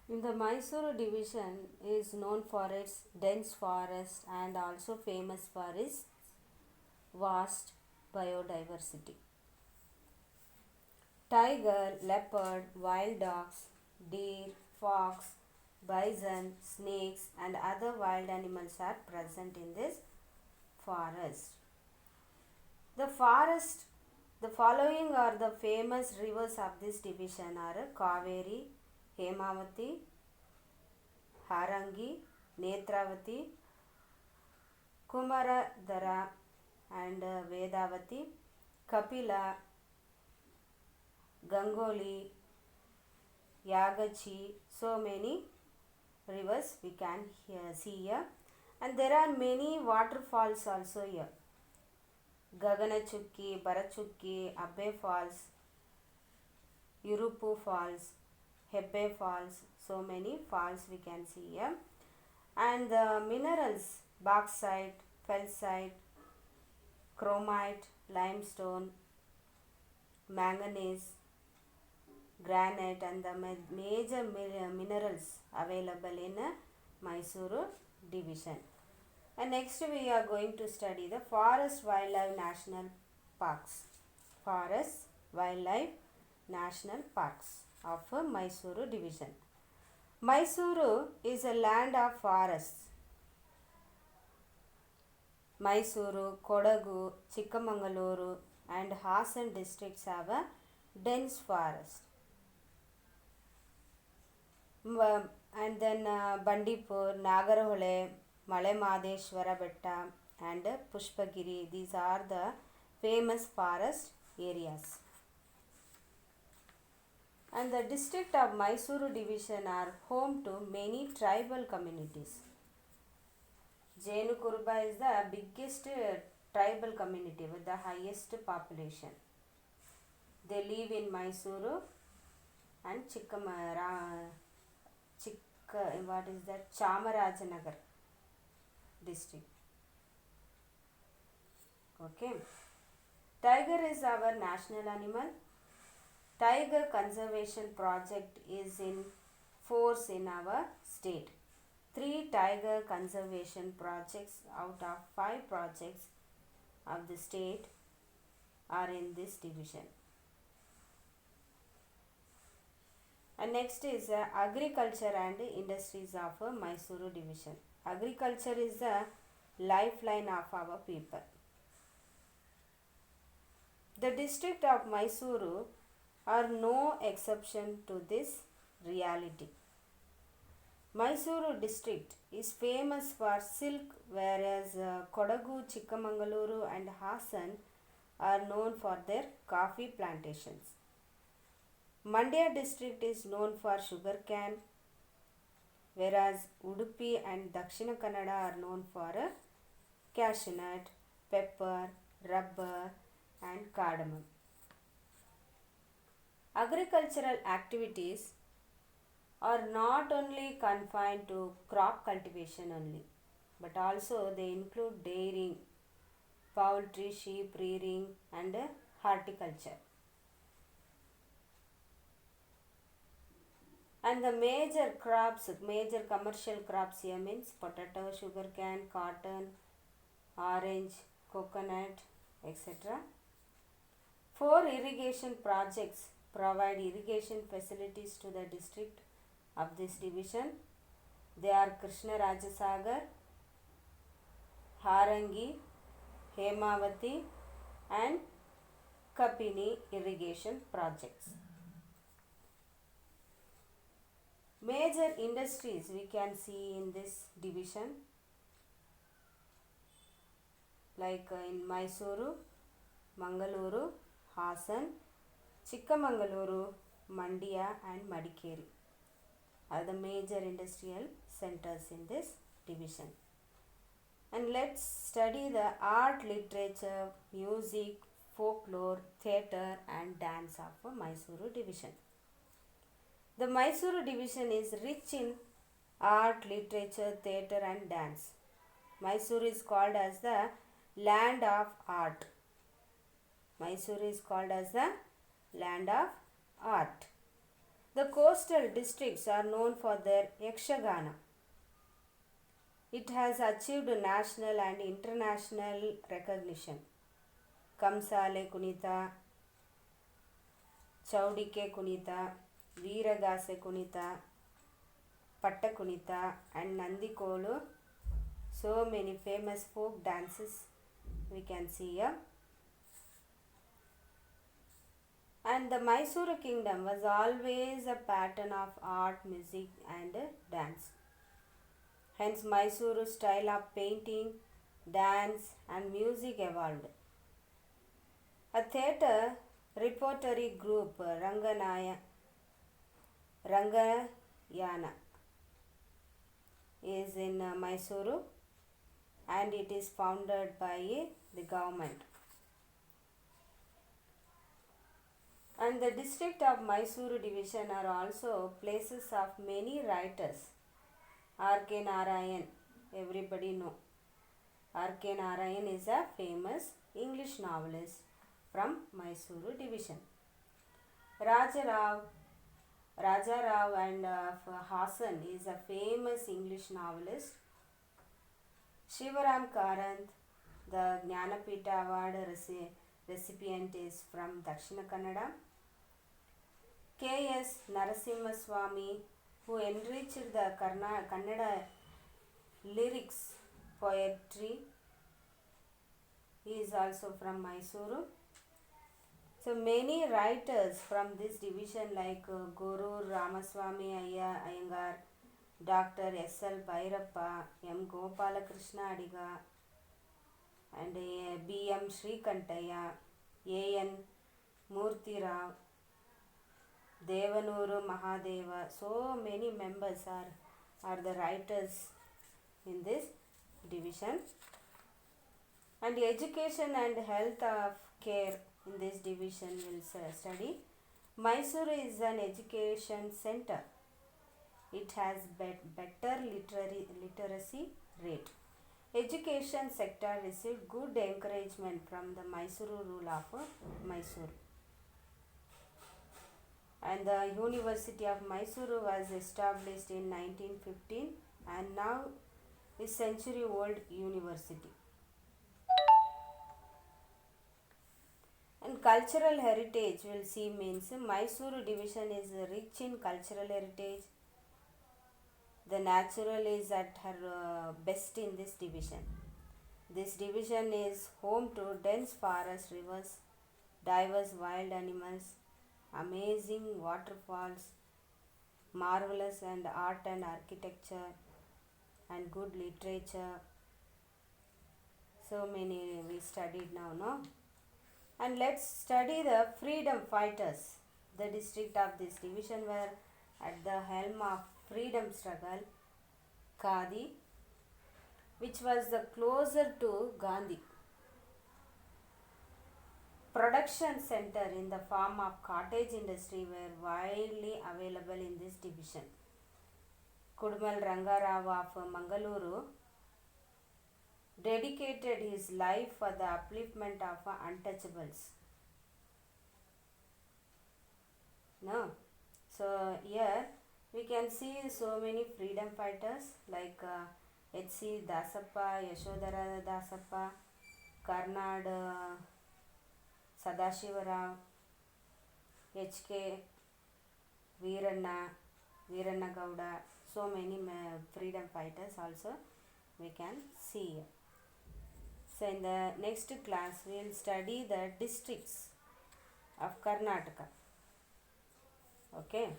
In the Mysore division is known for its dense forest and also famous for its vast biodiversity. Tiger, leopard, wild dogs, deer, fox, bison, snakes and other wild animals are present in this forest. The forest, the following are the famous rivers of this division are Kaveri, Hemavati, Harangi, Netravati, Kumaradhara and Vedavati, Kapila, Gangoli, Yagachi, so many rivers we can see here, and there are many waterfalls also here. Gaganachukki, Barachukki, Abbe Falls, Urupu Falls, Hebbe Falls, so many falls we can see here. And the minerals bauxite, felsite, chromite, limestone, manganese, granite and the major minerals available in Mysuru division. And next we are going to study the Forest Wildlife National Parks. Forest Wildlife National Parks of Mysuru division. Mysuru is a land of forests. Mysuru, Kodagu, Chikkamangaluru and Hassan districts have a dense forest. And then Bandipur, Nagarhole, Male Madeshwara Betta and Pushpagiri. These are the famous forest areas. And the district of Mysuru division are home to many tribal communities. Jainu Kuruba is the biggest tribal community with the highest population. They live in Mysuru and Chamarajanagar district. Okay. Tiger is our national animal. Tiger conservation project is in force in our state. 3 tiger conservation projects out of 5 projects of the state are in this division. And next is agriculture and industries of Mysuru division. Agriculture is the lifeline of our people. The district of Mysuru are no exception to this reality. Mysuru district is famous for silk, whereas Kodagu, Chikkamangaluru and Hassan are known for their coffee plantations. Mandya district is known for sugarcane, whereas Udupi and Dakshina Kannada are known for cashew nut, pepper, rubber and cardamom. Agricultural activities are not only confined to crop cultivation only, but also they include dairying, poultry, sheep rearing and horticulture. And the major crops, major commercial crops here means potato, sugarcane, cotton, orange, coconut, etc. 4 irrigation projects provide irrigation facilities to the district of this division. They are Krishna Rajasagar, Harangi, Hemavati and Kapini irrigation projects. Major industries we can see in this division, like in Mysuru, Mangaluru, Hassan, Chikkamangaluru, Mandya and Madikeri are the major industrial centers in this division. And let's study the art, literature, music, folklore, theatre and dance of Mysuru division. The Mysuru division is rich in art, literature, theatre and dance. Mysuru is called as the land of art. Mysuru is called as the land of art. The coast coastal districts are known for their Yakshagana. It has achieved national and international recognition. Kamsale Kunita, Chaudike Kunita, Veeragase Kunita, Pattakunita and Nandikolu. So many famous folk dances we can see here. And the Mysore kingdom was always a pattern of art, music and dance. Hence Mysore style of painting, dance and music evolved. A theatre repertory group Rangayana is in Mysore and it is founded by the government. And the district of Mysore division are also places of many writers. R.K. Narayan, everybody know. R.K. Narayan is a famous English novelist from Mysore division. Raja Rao and Hasan is a famous English novelist. Shivaram Karanth, the Jnanapita Award recipient, is from Dakshina Kannada. K.S. Narasimha Swamy, who enriched the Kannada lyrics poetry, he is also from Mysore. So many writers from this division like Guru Ramaswamy Iyengar, Dr. S.L. Bhairappa, M. Gopalakrishna Adiga and B.M. Shrikantaya, A.N. Murthy Rao, Devanuru Mahadeva. So many members are the writers in this division. And education and health of care in this division will study. Mysore is an education center. It has better literacy rate. Education sector received good encouragement from the Mysore rule of Mysore. And the University of Mysore was established in 1915 and now is century-old university. And cultural heritage will see means Mysore division is rich in cultural heritage. The natural is at her best in this division. This division is home to dense forest, rivers, diverse wild animals, amazing waterfalls, marvelous and art and architecture and good literature. So many we studied now, no? And let's study the freedom fighters. The district of this division were at the helm of freedom struggle. Khadi, which was the closer to Gandhi. Production center in the form of cottage industry were widely available in this division. Kudumal Rangarao of Mangaluru dedicated his life for the upliftment of untouchables. No? So here we can see so many freedom fighters like H.C. Dasappa, Yashodhara Dasappa, Karnad Sadashivarao, H.K. Veeranna Gowda, so many freedom fighters also we can see here. So in the next class we will study the districts of Karnataka. Okay.